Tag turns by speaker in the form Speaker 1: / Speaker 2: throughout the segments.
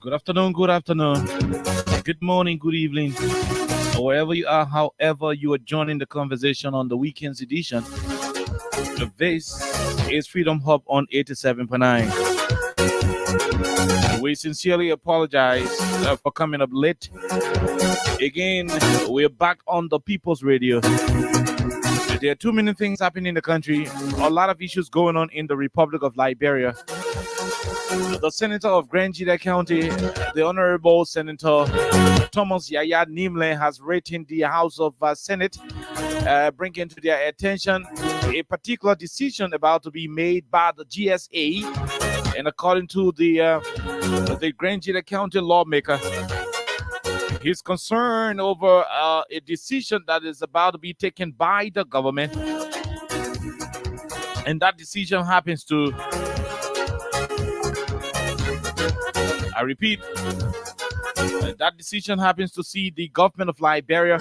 Speaker 1: Good afternoon, good morning, good evening, or wherever you are, however you are joining the conversation on the weekend's edition. This is Freedom Hub on 87.9. We sincerely apologize for coming up late. Again, we're back on the People's Radio. There are too many things happening in the country, a lot of issues going on in the Republic of Liberia. The Senator of Grand Jida County, the Honorable Senator Thomas Yaya Nimle, has written the House of Senate, bringing to their attention a particular decision about to be made by the GSA. And according to the Grand Jida County lawmaker, he's concerned over a decision that is about to be taken by the government. And that decision happens to, I repeat, that decision happens to see the government of Liberia,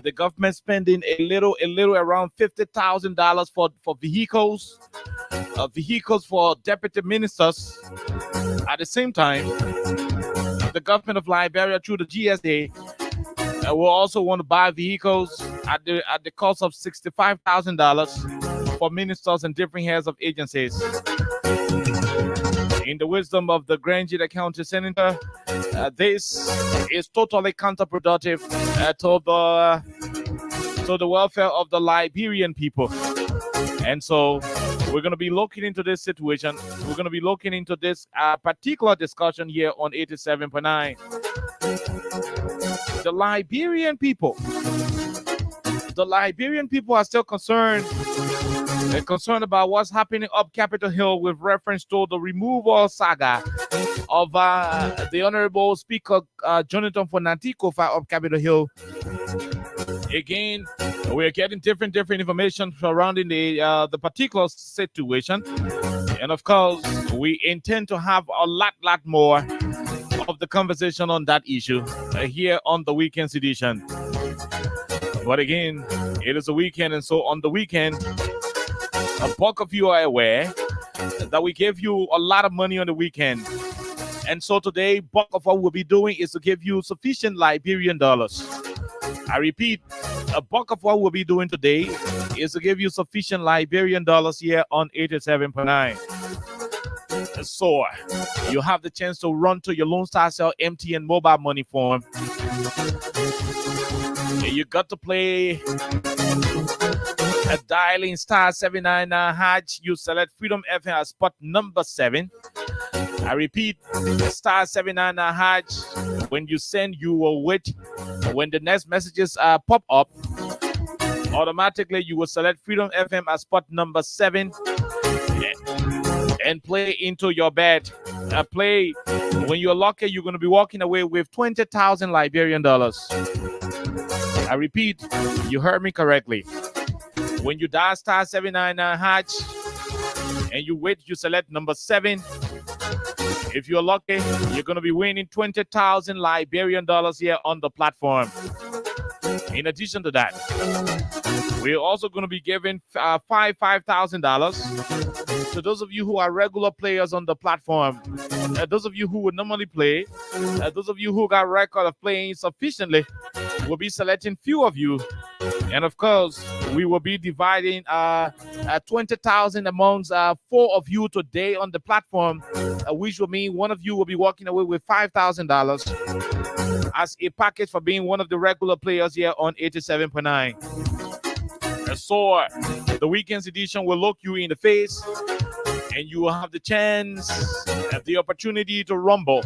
Speaker 1: the government spending a little around $50,000 for vehicles for deputy ministers. At the same time, the government of Liberia through the GSA will also want to buy vehicles at the cost of $65,000 for ministers and different heads of agencies. In the wisdom of the Grand Jida County Senator, this is totally counterproductive to the welfare of the Liberian people. And so we're going to be looking into this situation. We're going to be looking into this particular discussion here on 87.9. The Liberian people are still concerned about what's happening up Capitol Hill with reference to the removal saga of the Honorable Speaker Jonathan Fonantiko up Capitol Hill. Again, we're getting different information surrounding the particular situation, and of course, we intend to have a lot more of the conversation on that issue here on the weekend's edition. But again, it is a weekend, and so on the weekend, a bulk of you are aware that we gave you a lot of money on the weekend. And so today, bulk of what we'll be doing is to give you sufficient Liberian dollars. I repeat, a bulk of what we'll be doing today is to give you sufficient Liberian dollars here on 87.9. So you have the chance to run to your Lone Star Cell MTN mobile money form. You got to play dialing star 799 hash. You select Freedom FM as spot number 7. I repeat, star 799 hash. When you send, you will wait. When the next messages pop up, automatically you will select Freedom FM as spot number 7 and play into your bet. Play. When you're lucky, you're going to be walking away with 20,000 Liberian dollars. I repeat, you heard me correctly. When you dial star 799 hash and you wait, you select number 7. If you're lucky, you're going to be winning 20,000 Liberian dollars here on the platform. In addition to that, we're also going to be giving $5,000 to those of you who are regular players on the platform. Those of you who would normally play, those of you who got record of playing sufficiently, we'll be selecting few of you. And of course, we will be dividing 20,000 amongst 4 of you today on the platform, which will mean one of you will be walking away with $5,000 as a package for being one of the regular players here on 87.9. So the weekend's edition will look you in the face, and you will have the chance, the opportunity to rumble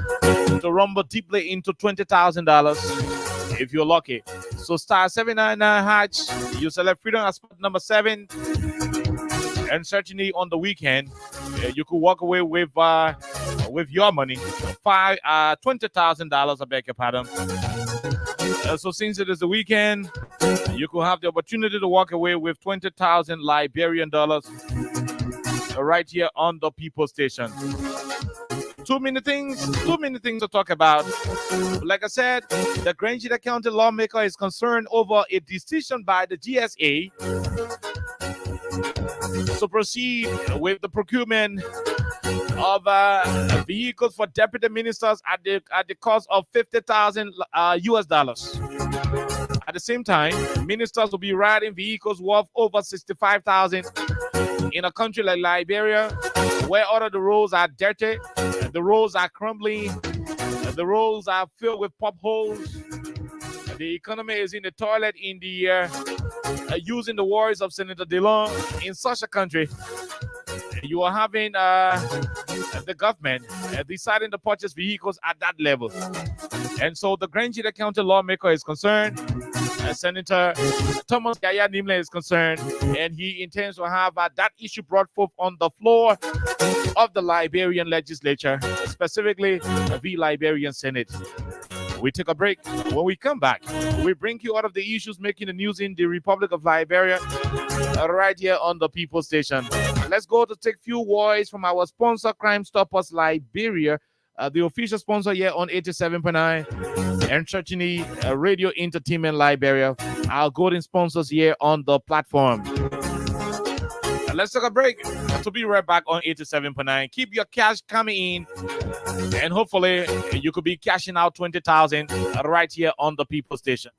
Speaker 1: deeply into $20,000 if you're lucky. So star 799 hash, you select Freedom as spot number 7, and certainly on the weekend, you could walk away with your money, $20,000. I beg your pardon. So since it is the weekend, you could have the opportunity to walk away with 20,000 Liberian dollars right here on the People Station. Too many things to talk about. Like I said, the Grand Jida County lawmaker is concerned over a decision by the GSA to proceed with the procurement of vehicles for deputy ministers at the cost of $50,000 US dollars. At the same time, ministers will be riding vehicles worth over $65,000 in a country like Liberia, where all of the roads are dirty, the roads are crumbling, the roads are filled with potholes. The economy is in the toilet in the using the words of Senator DeLong. In such a country, you are having the government deciding to purchase vehicles at that level. And so the Grand Jita County lawmaker is concerned. Senator Thomas Yaya Nimle is concerned, and he intends to have that issue brought forth on the floor of the Liberian legislature, specifically the Liberian Senate. We take a break. When we come back, we bring you out of the issues making the news in the Republic of Liberia right here on the People Station. Let's go to take few words from our sponsor, Crime Stoppers Liberia, the official sponsor here on 87.9 and Churchini Radio Entertainment Liberia, our golden sponsors here on the platform. Let's take a break. To be right back on 87.9. Keep your cash coming in, and hopefully you could be cashing out 20,000 right here on the People Station.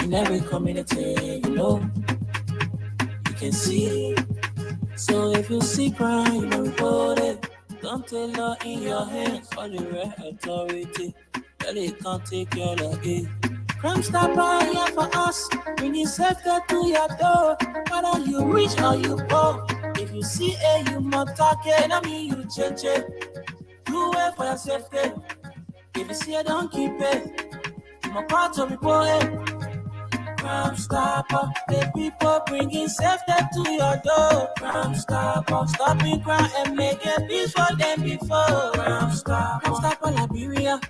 Speaker 2: In every community, you can see. So if you see crime, report it. Don't take law in your hands, all the right authority. That they can't take your luggage. Crime Stopper here for us, bringing safety to your door. Whether you rich or you poor, if you see you must talk it. I mean you change it. Do it for your safety. If you see it, don't keep it. I'm about to report it. Crime Stopper, the people bringing safety to your door. Crime Stopper, stopping crime and making peace for them before. Crime Stopper Liberia,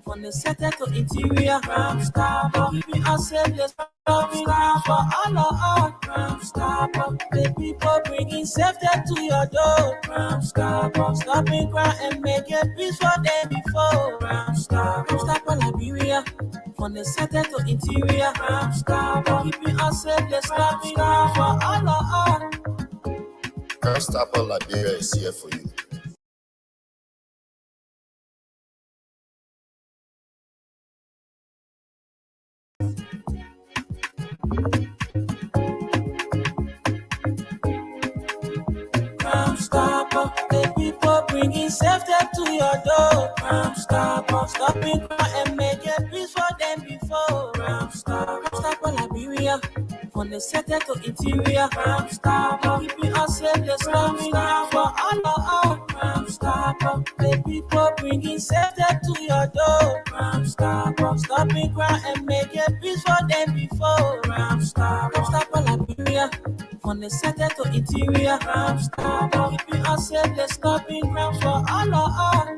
Speaker 2: from the center to interior. Crime Stopper, keeping us safe, let's stopping crime for all of us. Crime Stopper, the people bringing safety to your door. Crime Stopper, stopping crime and making peace for them before. Crime Stopper Liberia, from the center to interior. Crime Stopper, keeping us safe, let's stopping crime for all of us.
Speaker 3: Crime Stopper Liberia is here for you.
Speaker 2: Crime Stopper, the people bringing safety to your door. Crime Stopper, stopping crime and making peace for them before. Crime Stopper Liberia, from the center to interior. Crime Stopper, keeping us safe, let's stopping crime for all of us. Crime Stopper, the people bringing safety to your door. Crime Stopper, stopping crime and making peace for them before. Crime Stopper Liberia, from the center to interior. Crime Stopper, keeping us safe, let's stopping crime for all of us.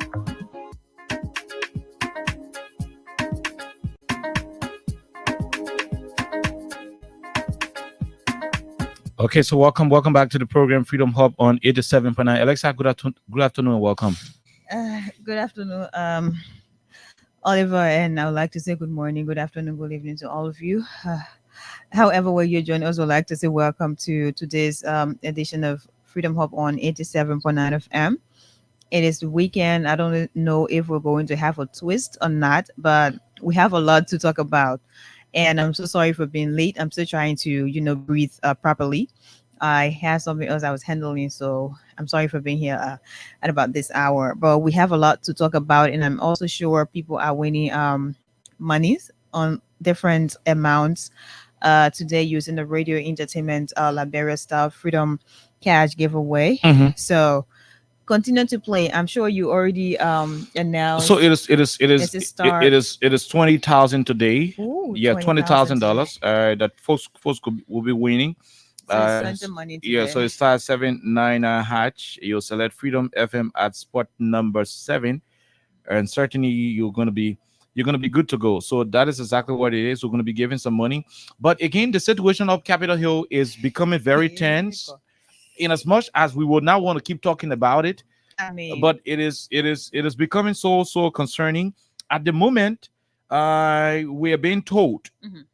Speaker 1: Okay, so welcome back to the program Freedom Hub on 87.9. Alexa, good afternoon, and welcome.
Speaker 4: Good afternoon, Oliver, and I would like to say good morning, good afternoon, good evening to all of you. However, where you're joining us, I would like to say welcome to today's edition of Freedom Hub on 87.9 FM. It is the weekend. I don't know if we're going to have a twist or not, but we have a lot to talk about. And I'm so sorry for being late. I'm still trying to, breathe properly. I had something else I was handling, so I'm sorry for being here at about this hour. But we have a lot to talk about, and I'm also sure people are winning monies on different amounts today using the radio entertainment Liberia stuff Freedom Cash giveaway.
Speaker 1: Mhm.
Speaker 4: So continue to play. I'm sure you already
Speaker 1: So
Speaker 4: announced.
Speaker 1: it is
Speaker 4: It's a
Speaker 1: it,
Speaker 4: start.
Speaker 1: it is it is 20,000 today.
Speaker 4: Ooh,
Speaker 1: Yeah,
Speaker 4: 20,000 today.
Speaker 1: $20,000. That folks will be winning.
Speaker 4: So it's plenty money
Speaker 1: Yeah, so
Speaker 4: today.
Speaker 1: it starts 7 9 hatch. You'll select Freedom FM at spot number 7, and certainly you're gonna be good to go. So that is exactly what it is. We're gonna be giving some money, but again, the situation of Capitol Hill is becoming very tense. In as much as we would not want to keep talking about it,
Speaker 4: I mean,
Speaker 1: but it is becoming so concerning at the moment. We are being told,
Speaker 4: mhm,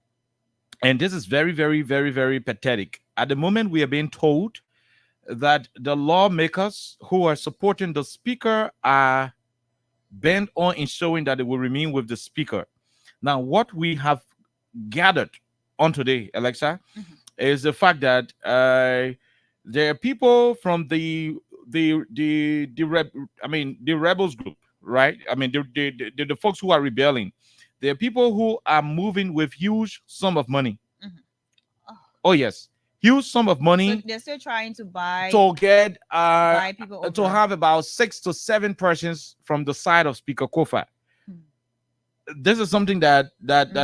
Speaker 1: and this is very pathetic. At the moment, we are being told that the lawmakers who are supporting the speaker are bent on ensuring that they will remain with the speaker. Now, what we have gathered on today, Alexa,
Speaker 4: mhm.
Speaker 1: is the fact that there are people from the rebels group, right? I mean, the folks who are rebelling. There are people who are moving with huge sum of money.
Speaker 4: Mhm. Oh,
Speaker 1: Oh yes, huge sum of
Speaker 4: so
Speaker 1: money
Speaker 4: they're still trying to buy
Speaker 1: to get
Speaker 4: people
Speaker 1: to
Speaker 4: over.
Speaker 1: have about 6 to 7 persons from the side of Speaker Kofa.
Speaker 4: Hmm.
Speaker 1: This is something that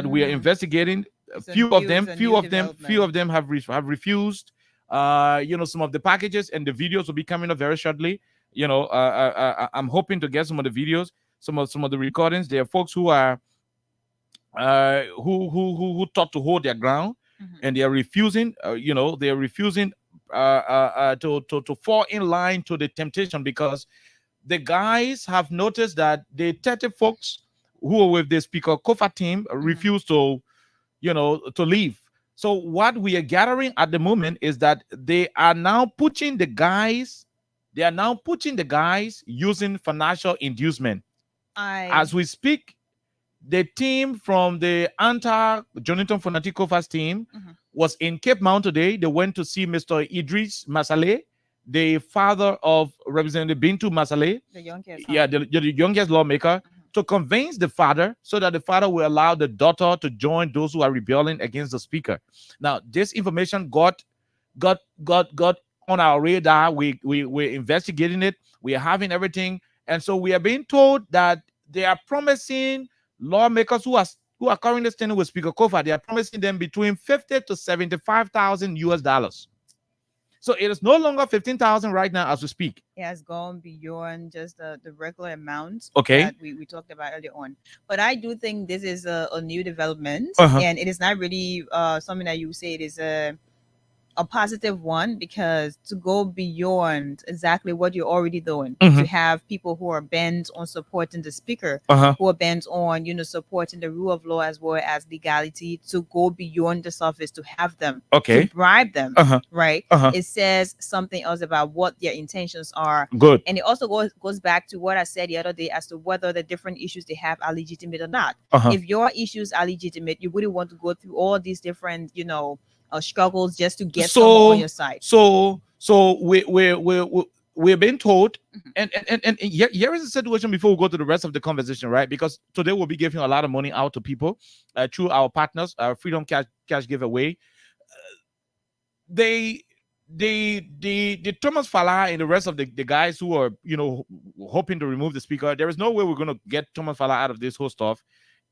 Speaker 1: we are
Speaker 4: Mm,
Speaker 1: investigating. A
Speaker 4: it's a
Speaker 1: few of
Speaker 4: new,
Speaker 1: them,
Speaker 4: it's a
Speaker 1: few
Speaker 4: new
Speaker 1: of them, few of
Speaker 4: development.
Speaker 1: them have refused. Some of the packages and the videos will be coming up very shortly. I'm hoping to get some of the videos, some of the recordings. There are folks who are who thought to hold their ground,
Speaker 4: Mhm.
Speaker 1: and they are refusing. They are refusing to fall in line to the temptation, because the guys have noticed that the 30 folks who are with the Speaker Kofa team
Speaker 4: Mhm.
Speaker 1: refuse to leave. So what we are gathering at the moment is that they are now pushing the guys using financial inducement.
Speaker 4: I
Speaker 1: As we speak, the team from the anti Jonathan Fonatikofa's team
Speaker 4: mhm.
Speaker 1: was in Cape Mount today. They went to see Mr. Idris Masale, the father of Representative Bintu Masale,
Speaker 4: The youngest, huh?
Speaker 1: yeah, the youngest lawmaker,
Speaker 4: Mhm.
Speaker 1: to convince the father so that the father will allow the daughter to join those who are rebelling against the speaker. Now, this information got on our radar. We're investigating it. We are having everything, and so we are being told that they are promising lawmakers who are currently standing with Speaker Kofa. They are promising them between 50 to 75,000 US dollars. So it is no longer 15,000 right now as we speak.
Speaker 4: It has gone beyond just the regular amount
Speaker 1: Okay.
Speaker 4: that we talked about earlier on. But I do think this is a new development,
Speaker 1: Uh-huh.
Speaker 4: and it is not really something that you say it is a positive one, because to go beyond exactly what you're already doing, to
Speaker 1: Mhm.
Speaker 4: have people who are bent on supporting the speaker,
Speaker 1: Uh-huh.
Speaker 4: who are bent on supporting the rule of law as well as legality, to go beyond the surface, to have them, to
Speaker 1: Okay.
Speaker 4: bribe them,
Speaker 1: Uh-huh.
Speaker 4: right?
Speaker 1: Uh-huh.
Speaker 4: It says something else about what their intentions are.
Speaker 1: Good.
Speaker 4: And it also goes back to what I said the other day as to whether the different issues they have are legitimate or not.
Speaker 1: Uh-huh.
Speaker 4: If your issues are legitimate, you wouldn't want to go through all these different struggles just to get someone on
Speaker 1: So
Speaker 4: your side.
Speaker 1: so we're being told,
Speaker 4: Mhm.
Speaker 1: and here is the situation before we go to the rest of the conversation, right? Because today we'll be giving a lot of money out to people through our partners, Freedom Cash giveaway. They the Thomas Fala and the rest of the guys who are hoping to remove the speaker. There is no way we're going to get Thomas Fala out of this whole stuff.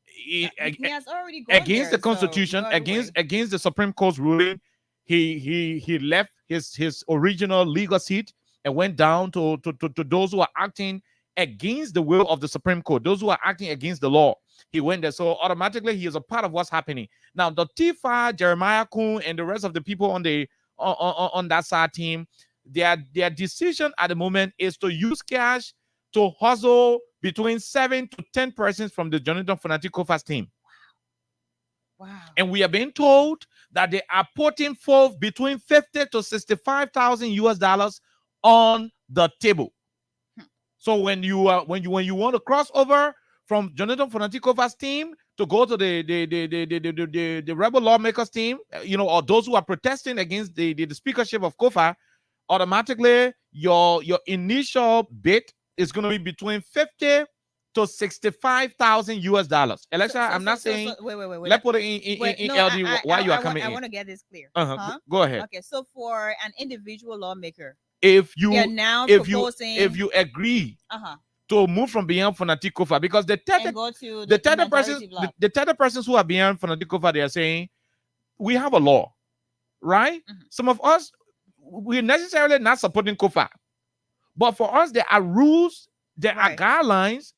Speaker 4: He has already gone
Speaker 1: Against
Speaker 4: there,
Speaker 1: the
Speaker 4: so
Speaker 1: Constitution,
Speaker 4: no other way.
Speaker 1: against the Supreme Court's ruling, he left his original legal seat and went down to those who are acting against the will of the Supreme Court, those who are acting against the law. He went there, so automatically he is a part of what's happening now. The Tifa, Jeremiah Kuhn, and the rest of the people on that side team, their decision at the moment is to use cash to hustle between 7 to 10 persons from the Jonathan Fonatikofa's team.
Speaker 4: Wow.
Speaker 1: And we are being told that they are putting forth between 50 to 65,000 US dollars on the table. So when you want to cross over from Jonathan Fonantikova's team to go to the rebel lawmakers team, or those who are protesting against the speakership of Kofa, automatically your initial bid is going to be between 50 to 65,000 US dollars. Alexa, I'm not saying.
Speaker 4: Wait.
Speaker 1: Let's put it in
Speaker 4: No,
Speaker 1: LD why you are coming
Speaker 4: I
Speaker 1: in.
Speaker 4: want to get this clear.
Speaker 1: Go ahead.
Speaker 4: Okay, so for an individual lawmaker,
Speaker 1: If you
Speaker 4: they're now
Speaker 1: if you
Speaker 4: proposing
Speaker 1: if you agree
Speaker 4: uh-huh
Speaker 1: to move from beyond Fonantikofa, because the
Speaker 4: and go to
Speaker 1: the
Speaker 4: the
Speaker 1: 30 persons
Speaker 4: majority block.
Speaker 1: the 30 persons who are beyond Fonantikofa, they are saying we have a law, right? Some of us, we're necessarily not supporting Kofa, but for us there are rules, there are
Speaker 4: Right.
Speaker 1: guidelines,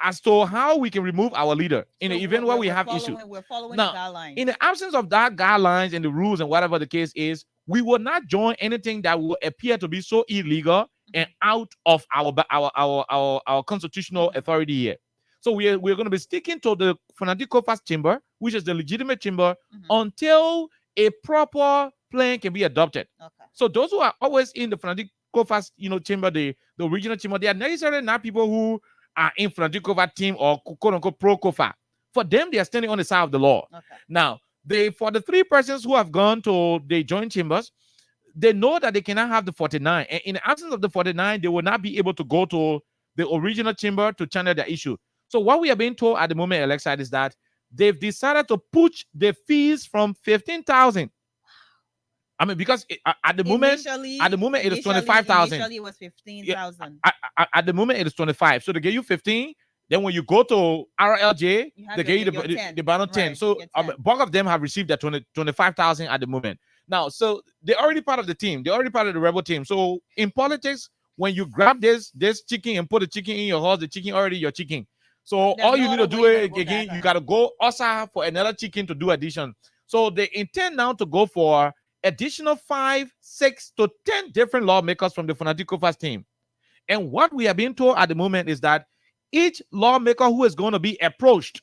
Speaker 1: as to how we can remove our leader in the event where we have issues.
Speaker 4: We're following
Speaker 1: Now,
Speaker 4: the guidelines.
Speaker 1: in the absence of that guidelines and the rules and whatever the case is, we will not join anything that will appear to be so illegal and out of our constitutional authority here. So we're going to be sticking to the Fonantikofa's chamber, which is the legitimate chamber, until a proper plan can be adopted.
Speaker 4: Okay.
Speaker 1: So those who are always in the Fonantikofa's chamber, the original chamber, they are necessarily not people who are in Fonantikova team or quote unquote pro Kofa. For them, they are standing on the side of the law.
Speaker 4: Okay.
Speaker 1: Now, for the 3 persons who have gone to the joint chambers, they know that they cannot have the 49. And in the absence of the 49, they will not be able to go to the original chamber to channel their issue. So what we are being told at the moment, Alexa, is that they've decided to push the fees from 15,000. I mean, because at the moment it is 25,000.
Speaker 4: Initially, it was 15,000.
Speaker 1: At the moment, it is 25. So they give you 15. Then when you go to RLJ, they give you the bottom 10.
Speaker 4: Right,
Speaker 1: So bulk of them have received that 25,000 at the moment. Now, so they're already part of the team. They're already part of the rebel team. So in politics, when you grab this chicken and put the chicken in your horse, the chicken already your chicken. So all you need to do is, again, you got to go also for another chicken to do addition. So they intend now to go for additional 5, 6 to 10 different lawmakers from the Fonantikofa's team. And what we are being told at the moment is that each lawmaker who is going to be approached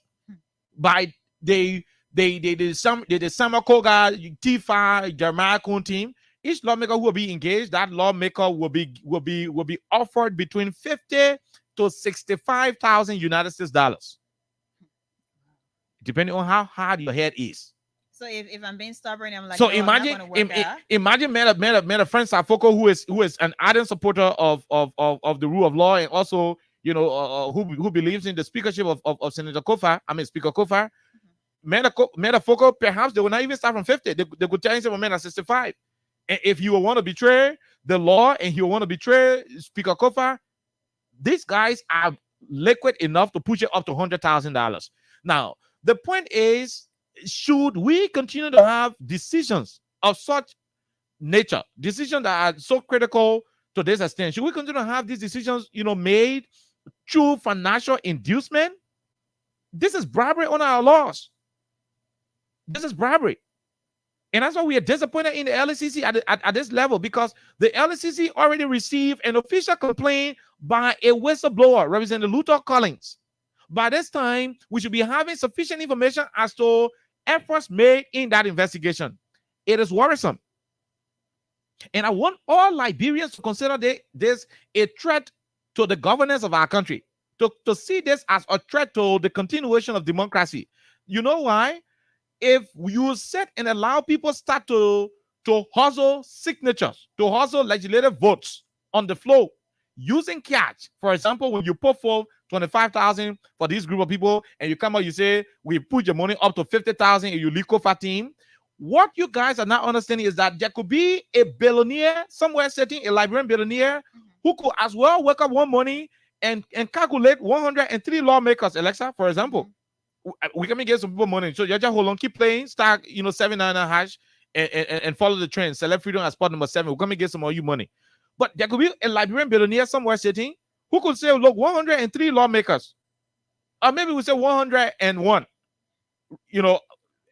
Speaker 1: by the Samakoga, Tifa, Jeremiah Kun team, each lawmaker who will be engaged, that lawmaker will be offered between 50 to 65,000 United States dollars, depending on how hard your head is.
Speaker 4: So if I'm being stubborn, I'm like,
Speaker 1: so
Speaker 4: no,
Speaker 1: imagine Meta Friend Safoko, who is an ardent supporter of the rule of law, and also who believes in the speakership of Senator Kofa. I mean Speaker Kofa. Metafoco, perhaps they will not even start from 50. They could tell you at 65. And if you want to betray the law and you want to betray Speaker Kofa, these guys are liquid enough to push it up to $100,000. Now, the point is, should we continue to have decisions of such nature, decisions that are so critical to this extent? Should we continue to have these decisions, made through financial inducement? This is bribery on our laws. This is bribery. And that's why we are disappointed in the LCC at this level, because the LCC already received an official complaint by a whistleblower, Representative Luther Collins. By this time, we should be having sufficient information as to efforts made in that investigation. It is worrisome. And I want all Liberians to consider this a threat to the governance of our country, to see this as a threat to the continuation of democracy. You know why? If you sit and allow people start to hustle signatures, to hustle legislative votes on the floor using cash, for example, when you put forth 25,000 for this group of people and you come out, you say, we put your money up to 50,000 and you leak off a team. What you guys are not understanding is that there could be a billionaire somewhere sitting, a Liberian billionaire, who could as well wake up one morning and calculate 103 lawmakers, Alexa, for example. We can get some people money. So you just hold on, keep playing, start 799 hash and follow the trend. Select freedom as spot number 7. We're gonna get some of you money. But there could be a Liberian billionaire somewhere sitting who could say, look, 103 lawmakers. Or maybe we say 101,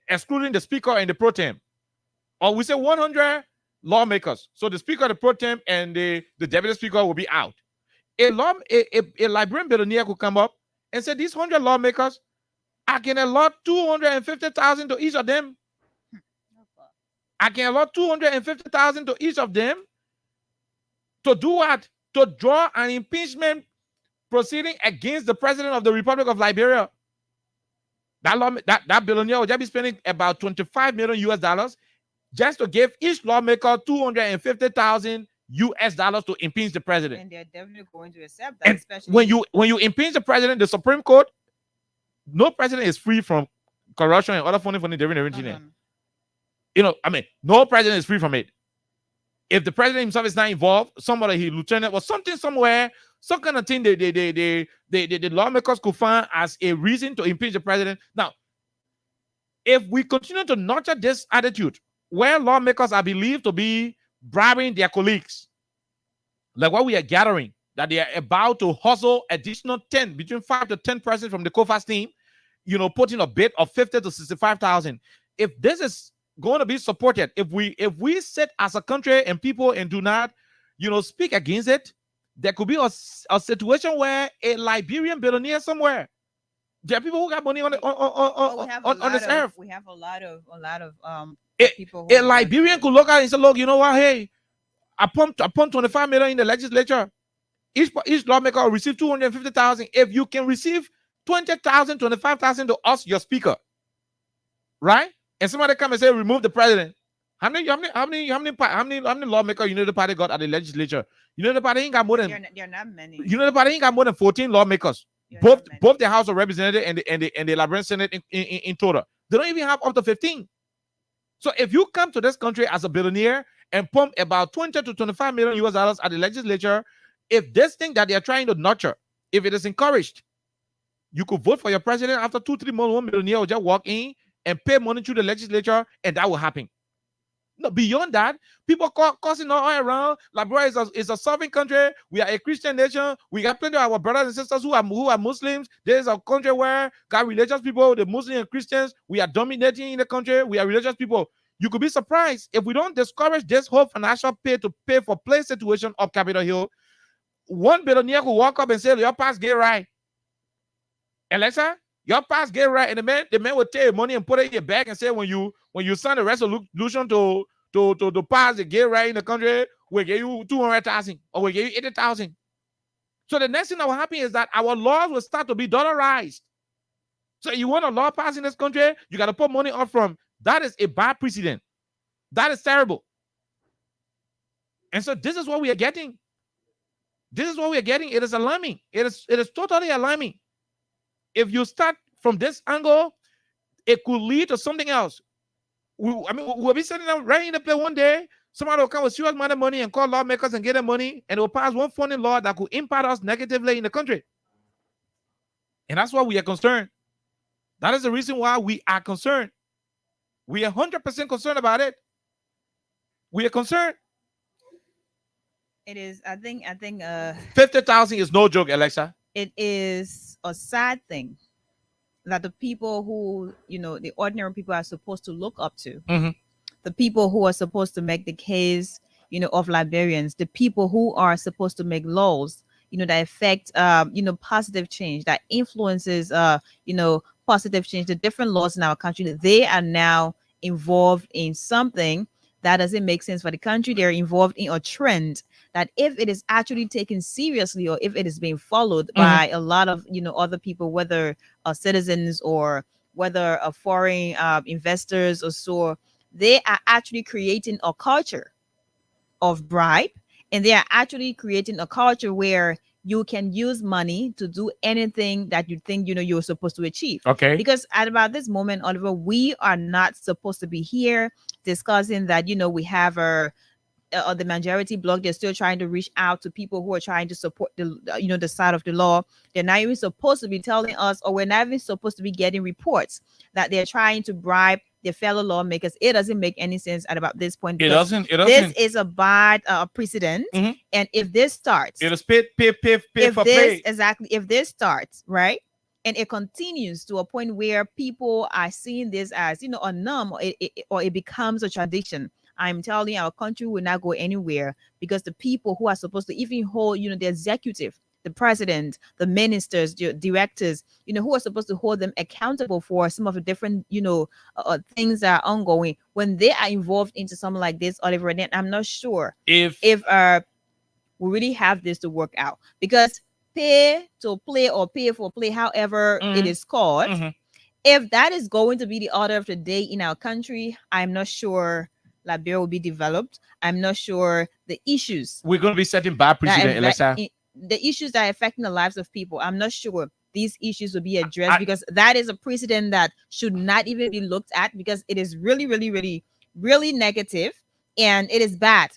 Speaker 1: excluding the speaker and the pro tem. Or we say 100 lawmakers. So the speaker, the pro tem, and the deputy speaker will be out. A Liberian billionaire could come up and say, these 100 lawmakers, I can allot 250,000 to each of them. I can allot 250,000 to each of them to do what? to draw an impeachment proceeding against the president of the Republic of Liberia. That billionaire will just be spending about 25 million US dollars just to give each lawmaker 250,000 US dollars to impeach the president.
Speaker 4: And they're definitely going to accept that,
Speaker 1: And
Speaker 4: especially
Speaker 1: when you impeach the president, the Supreme Court, no president is free from corruption and other funding different. You know, I mean, no president is free from it. If the president himself is not involved, somebody, his lieutenant or something somewhere, some kind of thing the lawmakers could find as a reason to impeach the president. Now, if we continue to nurture this attitude where lawmakers are believed to be bribing their colleagues, like what we are gathering, that they are about to hustle additional 10, between 5 to 10% from the COFAS team, you know, putting a bid of 50 to 65,000. If this is going to be supported, if we sit as a country and people and do not, you know, speak against it, there could be a situation where a Liberian billionaire somewhere, there are people who got money on this earth.
Speaker 4: We have a lot of people.
Speaker 1: A Liberian could look at it and say, look, you know what? Hey, I pumped 25 million in the legislature. Each lawmaker will receive 250,000. If you can receive 20,000, 25,000 to us, your speaker, right? And somebody come and say, remove the president. How many lawmakers United Party got at the legislature? United Party ain't got more than.
Speaker 4: They're not many.
Speaker 1: United Party ain't got more than 14 lawmakers. Both the House of Representatives and the Liberian Senate in total. They don't even have up to 15. So if you come to this country as a billionaire and pump about 20 to 25 million US dollars at the legislature, if this thing that they're trying to nurture, if it is encouraged, you could vote for your president after 2-3 months. 1 billionaire will just walk in and pay money to the legislature, and that will happen. No, beyond that, people causing all around. Liberia is a sovereign country. We are a Christian nation. We got plenty of our brothers and sisters who are Muslims. There is a country where got religious people, the Muslims and Christians. We are dominating in the country. We are religious people. You could be surprised if we don't discourage this whole financial pay for play situation of Capitol Hill. One billionaire could walk up and say, "Your pass get right, Alexa. Your pass get right," and the man will take your money and put it in your bag and say, when you sign a resolution to pass the get right in the country, we give you 200,000 or we give you 80,000. So the next thing that will happen is that our laws will start to be dollarized. So you want a law passed in this country, you got to put money up front. That is a bad precedent. That is terrible. And so this is what we are getting. This is what we are getting. It is alarming. It is totally alarming. If you start from this angle, it could lead to something else. We'll be sitting down right in the play one day. Somebody will come with serious amount of money and call lawmakers and get them money, and it will pass one funding law that could impact us negatively in the country. And that's why we are concerned. That is the reason why we are concerned. We are 100% concerned about it. We are concerned.
Speaker 4: It is. I think.
Speaker 1: 50,000 is no joke, Alexa.
Speaker 4: It is a sad thing that the people who, the ordinary people are supposed to look up to, the people who are supposed to make the case, of Liberians, the people who are supposed to make laws, that affect, positive change, that influences, positive change, the different laws in our country, they are now involved in something that doesn't make sense for the country. They're involved in a trend that, if it is actually taken seriously, or if it is being followed by a lot of, other people, whether citizens or whether foreign investors or so, they are actually creating a culture of bribe, and they are actually creating a culture where you can use money to do anything that you think, you're supposed to achieve.
Speaker 1: Okay.
Speaker 4: Because at about this moment, Oliver, we are not supposed to be here discussing that, we have the majority bloc. They're still trying to reach out to people who are trying to support the side of the law. They're not even supposed to be telling us, or we're not even supposed to be getting reports that they're trying to bribe their fellow lawmakers. It doesn't make any sense at about this point.
Speaker 1: It doesn't.
Speaker 4: This is a bad precedent. And if this starts,
Speaker 1: it'll pay for play.
Speaker 4: Exactly. If this starts, right, and it continues to a point where people are seeing this as, a norm, or it becomes a tradition, I'm telling you, our country will not go anywhere, because the people who are supposed to even hold, the executive, the president, the ministers, the directors, who are supposed to hold them accountable for some of the different, things that are ongoing, when they are involved into something like this, Oliver, then I'm not sure if we really have this to work out, because pay to play or pay for play, however it is called, if that is going to be the order of the day in our country, I'm not sure Liberia will be developed. I'm not sure the issues
Speaker 1: We're going to be setting bad precedent, Alexa.
Speaker 4: The issues that are affecting the lives of people. I'm not sure these issues will be addressed, because that is a precedent that should not even be looked at, because it is really, really, really, really negative, and it is bad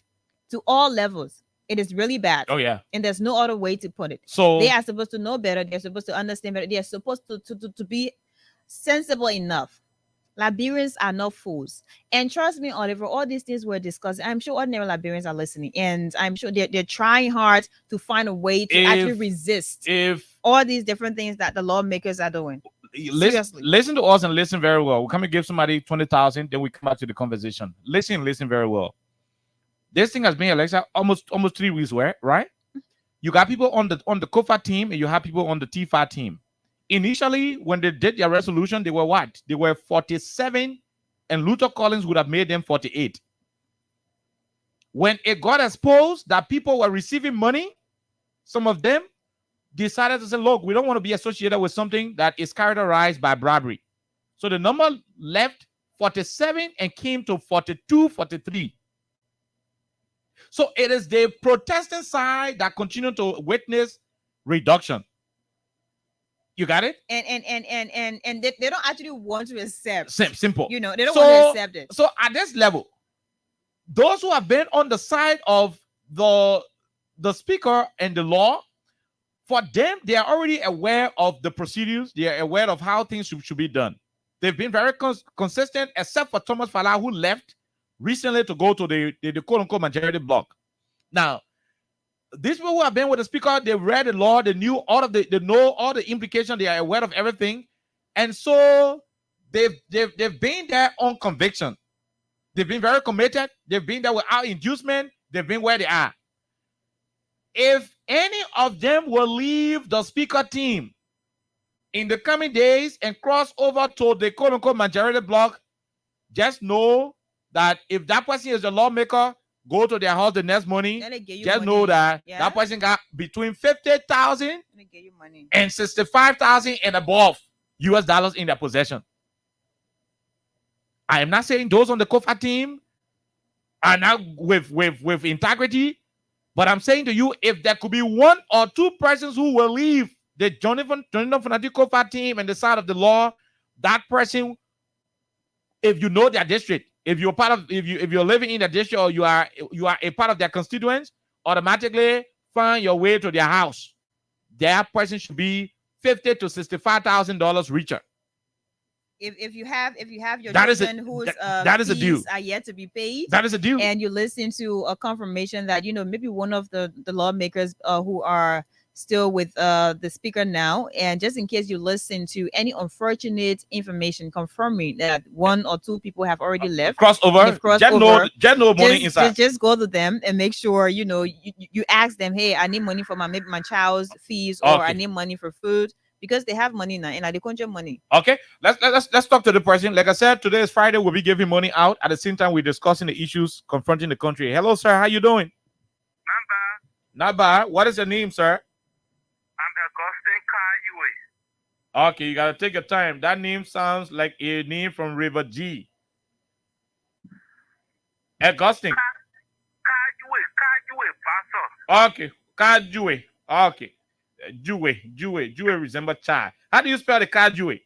Speaker 4: to all levels. It is really bad.
Speaker 1: Oh, yeah.
Speaker 4: And there's no other way to put it.
Speaker 1: So
Speaker 4: they are supposed to know better. They're supposed to understand better. They're supposed to be sensible enough. Liberians are not fools. And trust me, Oliver, all these things we're discussing, I'm sure ordinary Liberians are listening, and I'm sure they're trying hard to find a way to actually resist all these different things that the lawmakers are doing.
Speaker 1: Listen to us and listen very well. We'll come and give somebody 20,000, then we come back to the conversation. Listen very well. This thing has been, Alexa, almost 3 weeks, right? You got people on the COFA team, and you have people on the TFA team. Initially, when they did their resolution, they were what? They were 47, and Luther Collins would have made them 48. When it got exposed that people were receiving money, some of them decided to say, look, we don't want to be associated with something that is characterized by bribery. So the number left 47 and came to 42, 43. So it is the protesting side that continue to witness reduction. You got it?
Speaker 4: And they don't actually want to accept.
Speaker 1: Simple.
Speaker 4: You know, they don't want to accept it.
Speaker 1: So at this level, those who have been on the side of the speaker and the law, for them, they are already aware of the procedures. They are aware of how things should be done. They've been very consistent, except for Thomas Fala, who left recently to go to the quote-unquote majority bloc. Now, these people who have been with the speaker, they read the law, they knew they know all the implications, they are aware of everything, and so they've been there on conviction. They've been very committed. They've been there without inducement. They've been where they are. If any of them will leave the speaker team in the coming days and cross over to the quote-unquote majority bloc, just know that if that person is a lawmaker, go to their house the next morning. Just know that that person got between 50,000 and 65,000 and above US dollars in their possession. I am not saying those on the COFA team are not with integrity, but I'm saying to you, if there could be one or two persons who will leave the Jonathan Fanatic COFA team and the side of the law, that person, if you know their district, if you're part of, if you're living in the district, or you are a part of their constituents, automatically find your way to their house. That person should be $50,000 to $65,000 richer.
Speaker 4: If you have your
Speaker 1: that
Speaker 4: children whose
Speaker 1: fees a deal.
Speaker 4: Are yet to be paid,
Speaker 1: that is a deal.
Speaker 4: And you listen to a confirmation that maybe one of the lawmakers who are still with the speaker now, and just in case you listen to any unfortunate information confirming that one or two people have already left,
Speaker 1: crossover, just no money inside.
Speaker 4: Just go to them and make sure you ask them, hey, I need money for my child's fees, or I need money for food, because they have money now and they conjure money. Okay,
Speaker 1: let's talk to the person. Like I said, today is Friday. We'll be giving money out. At the same time, we're discussing the issues confronting the country. Hello, sir. How you doing? Not bad. What is your name, sir? Okay, you gotta take your time. That name sounds like a name from River G. Augustine. Okay, Kajue. Okay, Jue resemble child. How do you spell the Kajue?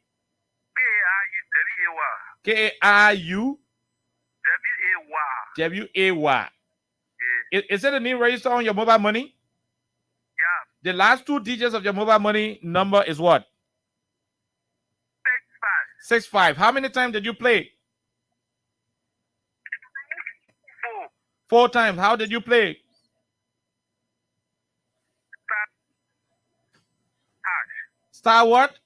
Speaker 1: K-A-I-U W-A-Y. Is it a name registered on your mobile money? Yeah. The last two digits of your mobile money number is what? 65. How many times did you play? 4 times. How did you play? Star what?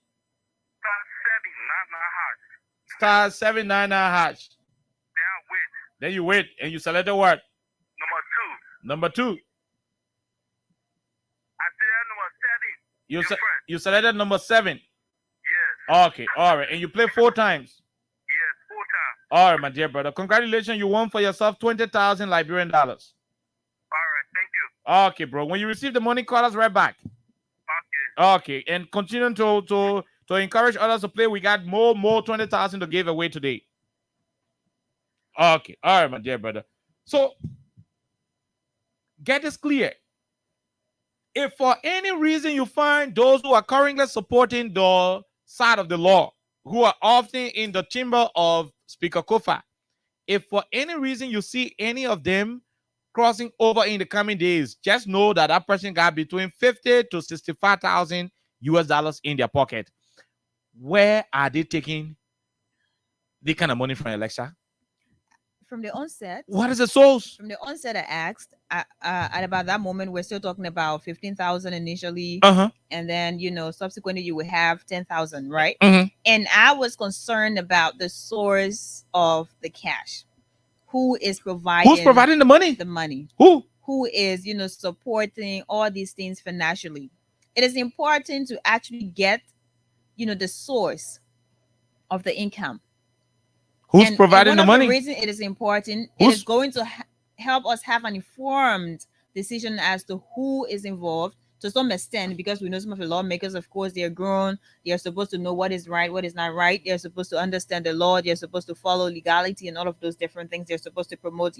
Speaker 1: Star 799 hash. Then you wait and you selected what? Number 2. You selected number 7. Okay, all right. And you play 4 times?
Speaker 5: Yes, 4 times.
Speaker 1: All right, my dear brother. Congratulations. You won for yourself 20,000 Liberian dollars.
Speaker 5: All right, thank you.
Speaker 1: Okay, bro. When you receive the money, call us right back. Okay, and continue to encourage others to play. We got more 20,000 to give away today. Okay, all right, my dear brother. So get this clear. If for any reason you find those who are currently supporting the side of the law, who are often in the chamber of Speaker Kofa, if for any reason you see any of them crossing over in the coming days, just know that that person got between 50 to 65,000 US dollars in their pocket. Where are they taking the kind of money from, Alexa?
Speaker 4: From the onset,
Speaker 1: What is the source?
Speaker 4: from the onset, I asked. At about that moment, we're still talking about 15,000 initially,
Speaker 1: Uh-huh.
Speaker 4: and then subsequently you would have 10,000, right?
Speaker 1: Mhm.
Speaker 4: And I was concerned about the source of the cash. Who is providing?
Speaker 1: Who's providing the money?
Speaker 4: The money.
Speaker 1: Who
Speaker 4: is supporting all these things financially? It is important to actually get the source of the income.
Speaker 1: Who's providing
Speaker 4: one
Speaker 1: the
Speaker 4: of
Speaker 1: money?
Speaker 4: The reason it is important, it is going to help us have an informed decision as to who is involved to some extent, because we know some of the lawmakers, of course, they're grown. They are supposed to know what is right, what is not right. They're supposed to understand the law. They're supposed to follow legality and all of those different things. They're supposed to promote,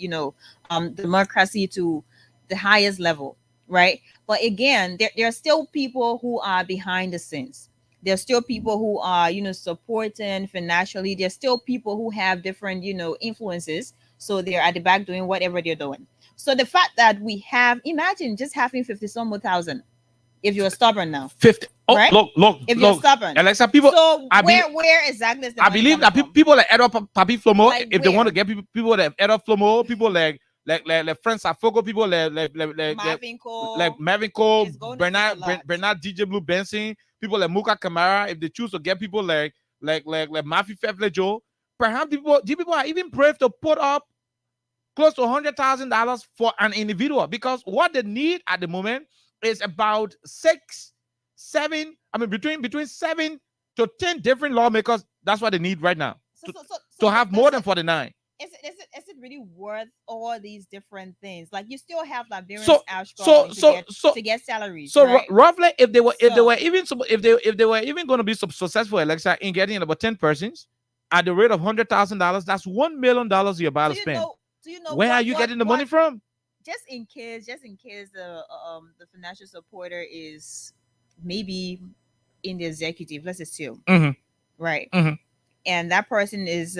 Speaker 4: democracy to the highest level, right? But again, there are still people who are behind the scenes. There's still people who are supporting financially. There's still people who have different influences, so they're at the back doing whatever they're doing. So the fact that we have, imagine just having 50 some more thousand, if you're stubborn now,
Speaker 1: 50. Oh,
Speaker 4: right?
Speaker 1: Look.
Speaker 4: If you're stubborn,
Speaker 1: Alexa, people.
Speaker 4: So where exactly is the
Speaker 1: I
Speaker 4: money
Speaker 1: believe that
Speaker 4: coming from?
Speaker 1: people like Edward Papi Flomo,
Speaker 4: Like
Speaker 1: if they want to
Speaker 4: where?
Speaker 1: get people like Edward Flomo, people like Friends Afogo, people like Marvin Cole,
Speaker 4: It's going to take a lot.
Speaker 1: Bernard DJ Blue Benson, people like Muka Kamara. If they choose to get people like Mafi Fefle Joe, perhaps these people are even brave to put up close to $100,000 for an individual, because what they need at the moment is about 6, 7. I mean, between 7 to 10 different lawmakers. That's what they need right now to have more than 49.
Speaker 4: Is it really worth all these different things? Like, you still have Liberians
Speaker 1: So
Speaker 4: to get salaries.
Speaker 1: So
Speaker 4: right?
Speaker 1: roughly, if they were even going to be successful, Alexa, in getting about 10 persons at the rate of $100,000, that's $1 million you're about to spend. Where are you getting the money from?
Speaker 4: Just in case the financial supporter is maybe in the executive, let's assume, right? And that person is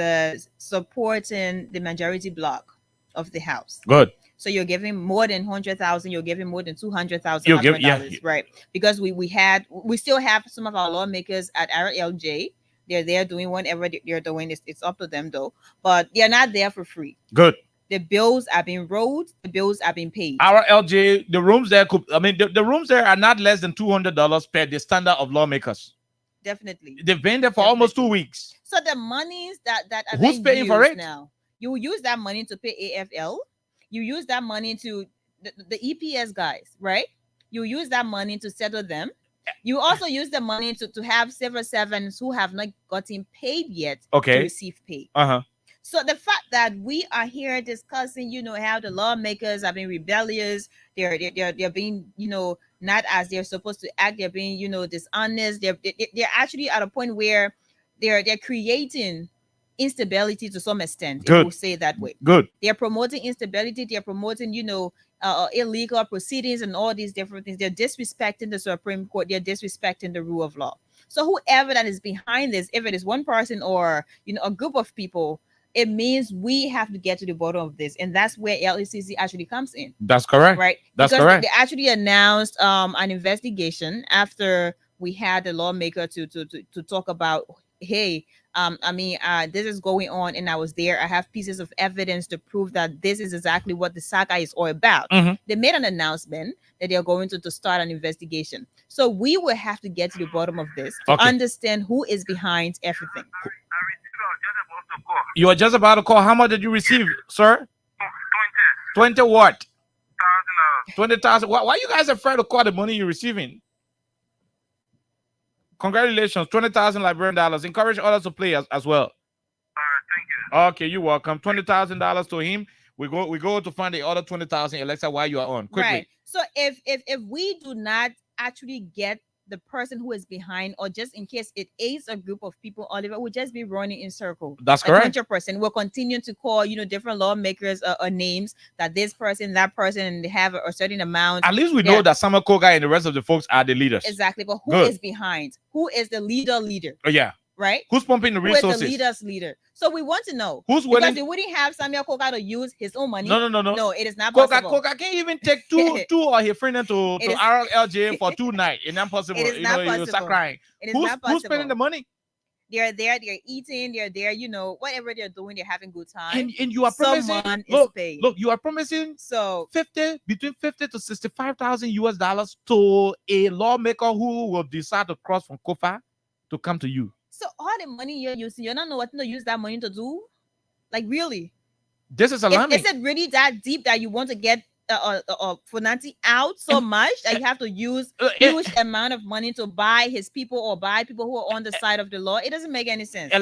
Speaker 4: supporting the majority block of the house.
Speaker 1: Good.
Speaker 4: So you're giving more than 100,000. You're giving more than 200,000 right? Because we still have some of our lawmakers at RLJ. They're there doing whatever they're doing. It's up to them though, but they're not there for free.
Speaker 1: Good.
Speaker 4: The bills are being rolled. The bills are being paid.
Speaker 1: Our LJ, the rooms there the rooms there are not less than $200 per the standard of lawmakers.
Speaker 4: Definitely.
Speaker 1: They've been there for almost 2 weeks.
Speaker 4: So the monies that are
Speaker 1: who's paying for it
Speaker 4: now? You use that money to pay AFL. You use that money to the EPS guys, right? You use that money to settle them. You also use the money to have civil servants who have not gotten paid yet to receive pay. So the fact that we are here discussing, how the lawmakers have been rebellious, they're being, not as they're supposed to act, they're being, dishonest. They're actually at a point where they're creating instability to some extent. If we'll say it that way.
Speaker 1: Good.
Speaker 4: They're promoting instability. They're promoting, illegal proceedings and all these different things. They're disrespecting the Supreme Court. They're disrespecting the rule of law. So whoever that is behind this, if it is one person or a group of people, it means we have to get to the bottom of this, and that's where LECC actually comes in.
Speaker 1: That's correct.
Speaker 4: Right?
Speaker 1: That's
Speaker 4: because
Speaker 1: correct.
Speaker 4: They actually announced an investigation after we had the lawmaker to talk about, hey, this is going on, and I was there. I have pieces of evidence to prove that this is exactly what the saga is all about. They made an announcement that they're going to start an investigation. So we will have to get to the bottom of this to understand who is behind everything.
Speaker 1: You are just about to call. How much did you receive, sir? 20 what? 20,000. Why you guys afraid to call the money you're receiving? Congratulations, 20,000 Liberian dollars. Encourage others to play as well.
Speaker 5: All right, thank you.
Speaker 1: Okay, you're welcome. $20,000 to him. We go to find the other 20,000, Alexa, while you are on. Quickly.
Speaker 4: Right. So if we do not actually get the person who is behind, or just in case it is a group of people, Oliver, will just be running in circle.
Speaker 1: That's correct.
Speaker 4: 100%. We'll continue to call, different lawmakers names, that this person, that person, and they have a certain amount.
Speaker 1: At least we know that Summer Koga and the rest of the folks are the leaders.
Speaker 4: Exactly. But who is behind? Who is the leader?
Speaker 1: Oh, yeah.
Speaker 4: Right?
Speaker 1: Who's pumping the resources?
Speaker 4: Who is the leader's leader? So we want to know.
Speaker 1: Who's willing?
Speaker 4: Because we wouldn't have Samuel Koga to use his own money.
Speaker 1: No.
Speaker 4: No, it is not possible.
Speaker 1: Koga can't even take two or his friend to RLJ for 2 nights. It's not possible.
Speaker 4: It is not possible.
Speaker 1: You start crying.
Speaker 4: It is not possible.
Speaker 1: Who's spending the money?
Speaker 4: They're there, they're eating, they're there, whatever they're doing, they're having good time.
Speaker 1: And you are promising. Look, you are promising between 50 to 65,000 US dollars to a lawmaker who will decide to cross from Kofa to come to you.
Speaker 4: So all the money you're using, you don't know what to use that money to do? Like, really?
Speaker 1: This is alarming.
Speaker 4: Is it really that deep that you want to get Fonanti out so much that you have to use huge amount of money to buy his people, or buy people who are on the side of the law? It doesn't make any sense.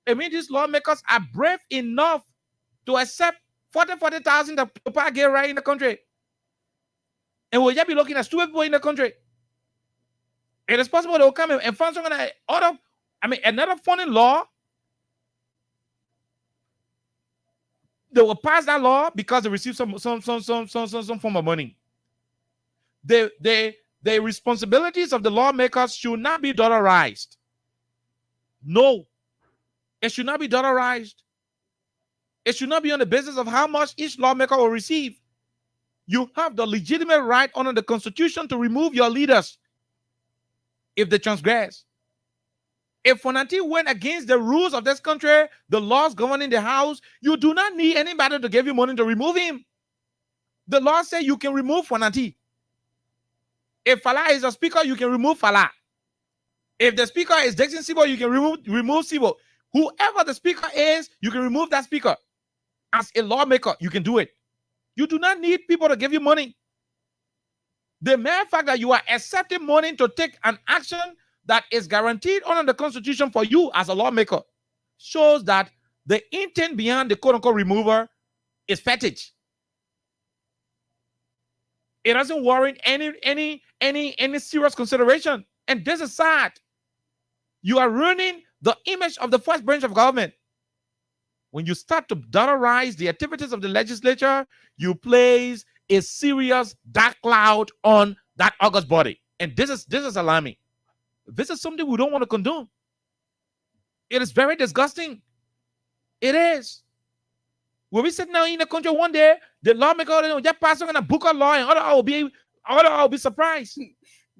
Speaker 1: I mean, these lawmakers are brave enough to accept 40,000 to get right in the country. And we'll just be looking at stupid people in the country. It is possible they will come and find some kind of another funny law. They will pass that law because they receive some form of money. The responsibilities of the lawmakers should not be dollarized. No. It should not be dollarized. It should not be on the basis of how much each lawmaker will receive. You have the legitimate right under the Constitution to remove your leaders if they transgress. If Fonanti went against the rules of this country, the laws governing the House, you do not need anybody to give you money to remove him. The law says you can remove Fonanti. If Fala is a speaker, you can remove Fala. If the speaker is Dixon Sibo, you can remove Sibo. Whoever the speaker is, you can remove that speaker. As a lawmaker, you can do it. You do not need people to give you money. The mere fact that you are accepting money to take an action that is guaranteed under the Constitution for you as a lawmaker shows that the intent behind the quote-unquote remover is fetish. It doesn't warrant any serious consideration. And this is sad. You are ruining the image of the first branch of government. When you start to dollarize the activities of the legislature, you place a serious dark cloud on that august body. And this is alarming. This is something we don't want to condone. It is very disgusting. It is. When we sit now in the country one day, the lawmaker just pass on a book of law, and other will be surprised.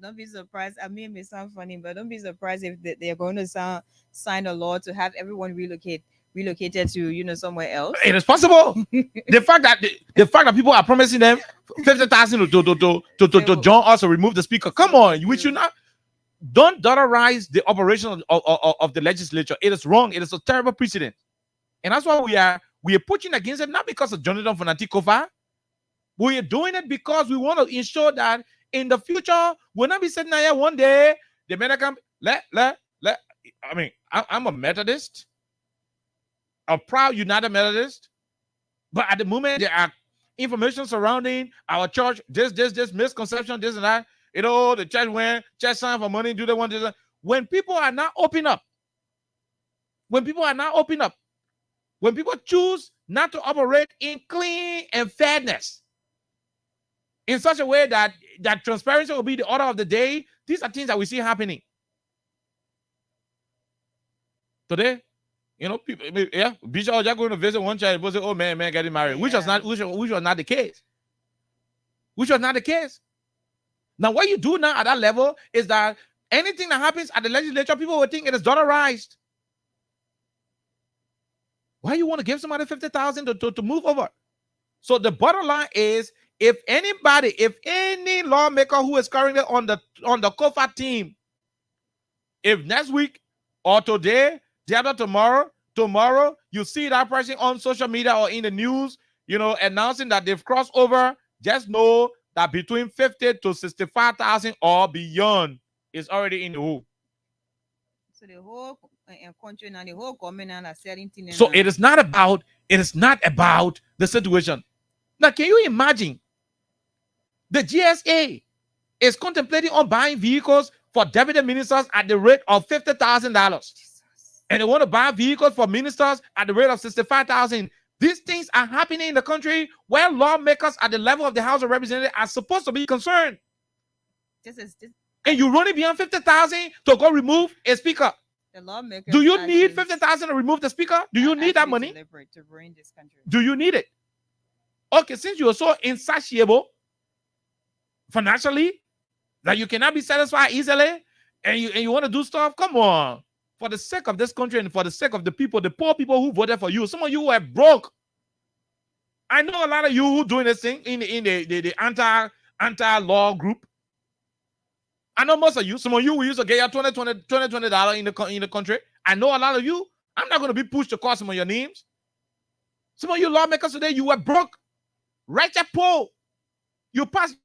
Speaker 4: Don't be surprised. I mean, it may sound funny, but don't be surprised if they're going to sign a law to have everyone relocated to somewhere else.
Speaker 1: It is possible. the fact that people are promising them 50,000 to join us or remove the speaker. Come on, we should not. Don't dollarize the operation of the legislature. It is wrong. It is a terrible precedent, and that's why we are pushing against it. Not because of Jonathan Fonanti-Kofa. We are doing it because we want to ensure that in the future we'll not be sitting here one day. The men come. I mean, I'm a Methodist. A proud United Methodist, but at the moment there are information surrounding our church, this misconception, this and that. The church went, church signed for money, do they want this? When people are not open up, when people choose not to operate in clean and fairness, in such a way that transparency will be the order of the day, these are things that we see happening today. People, Bishop was just going to visit one child, and say, "Oh man, getting married," which was not the case. Which was not the case. Now, what you do now at that level is that anything that happens at the legislature, people will think it is dollarized. Why you want to give somebody 50,000 to move over? So the bottom line is, if any lawmaker who is currently on the COFA team, if next week or today, the other tomorrow, you see that person on social media or in the news, announcing that they've crossed over, just know that between 50 to 65,000 or beyond is already in the hole.
Speaker 4: So the whole country and the whole government are selling things.
Speaker 1: So it is not about the situation. Now, can you imagine the GSA is contemplating on buying vehicles for deputy ministers at the rate of $50,000? And they want to buy vehicles for ministers at the rate of 65,000. These things are happening in the country where lawmakers at the level of the House of Representatives are supposed to be concerned. And you run it beyond 50,000 to go remove a speaker.
Speaker 4: The lawmakers.
Speaker 1: Do you need 50,000 to remove the speaker? Do you need that money?
Speaker 4: To ruin this country.
Speaker 1: Do you need it? Okay, since you are so insatiable financially that you cannot be satisfied easily, and you want to do stuff, come on. For the sake of this country and for the sake of the people, the poor people who voted for you, some of you were broke. I know a lot of you who doing this thing in the anti-law group. I know most of you. Some of you who used to get your $20 in the country. I know a lot of you. I'm not going to be pushed to call some of your names. Some of you lawmakers today, you were broke, righteous poor. You passed